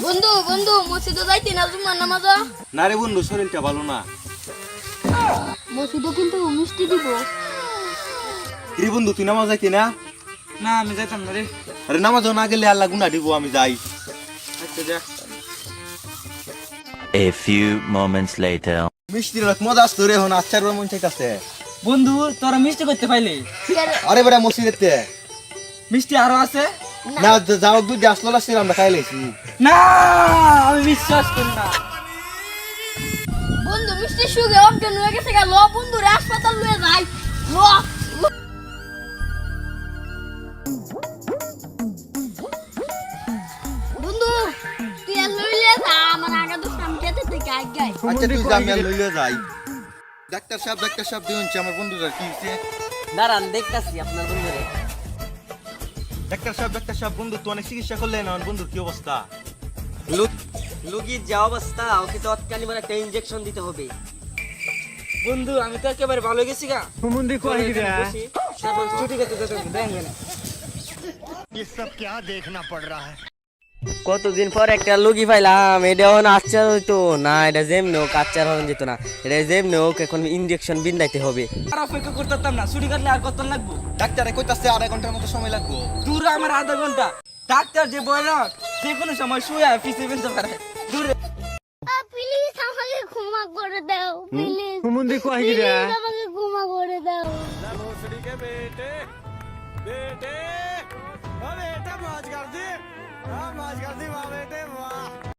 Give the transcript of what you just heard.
বন্ধু বন্ধু মসজিদে যাইতি না জুম্মার নামাজ? না রে বন্ধু, শরীরটা ভালো না। মসজিদে কিন্তু মিষ্টি দিব। রে বন্ধু, তুই নামাজ যাইতি না? না আমি যাইতাম না রে। আরে নামাজ না গেলে আল্লাহ গুনাহ দিব, আমি যাই। আচ্ছা যা। A few moments later. মিষ্টির অনেক মজা আসতো রে, এখন আচ্ছার মন চাইতাছে। বন্ধু তোরা মিষ্টি করতে পাইলে? আরে বেটা মসজিদেতে মিষ্টি আরো আছে? না, যাও দুধ আসলো না, সেরা আমরা খাই লাইছি। না আমি বিশ্বাস করি না। বন্ধু মিষ্টি সুগে অজ্ঞান হয়ে গেছে গা। ল বন্ধু রে হাসপাতাল লয়ে যাই। ল বন্ধু তুই আর লইলে যা, আমার আগা তো সামনে থেকে আগাই। আচ্ছা তুই যা, আমি আর লইলে যাই। ডাক্তার সাহেব দিন আমার বন্ধুরা কি হইছে? দাঁড়ান দেখতাছি আপনার বন্ধুরে। ডাক্তার সাহেব বন্ধু তো অনেক চিকিৎসা করলেন, আমার বন্ধুর কি অবস্থা? লুগির যা অবস্থা, ওকে তো তৎকালীন একটা ইনজেকশন দিতে হবে। বন্ধু আমি তো একেবারে ভালো গেছি গা। হুমুন্দি কই রে তারপর ছুটি করতে যেতে দেখবে না। ये सब क्या देखना पड़ रहा है। কতদিন পর একটা লুগি পাইলাম, এটাও না আচ্চার হইতো না, এটা যেমনি হোক আচ্চার হন যেত না, এটা যেমনি হোক এখন ইনজেকশন বিন্দাইতে হবে। আর অপেক্ষা করতাম না, ছুটি কাটলে আর কত লাগবো? ডাক্তারে কইতাছে 2.5 ঘন্টার মতো সময় লাগবে। দূর আমার আধা ঘন্টা। ডাক্তার যে বলে যে কোনো সময় শুয়ে পিছিয়ে ফেলতে পারে। দূরে প্লিজ আমাকে ক্ষমা করে দাও, প্লিজ হুমুন্দি কই রে আমাকে ক্ষমা করে দাও। बेटे मौज कर दी, मौज कर दी वाह बेटे वाह।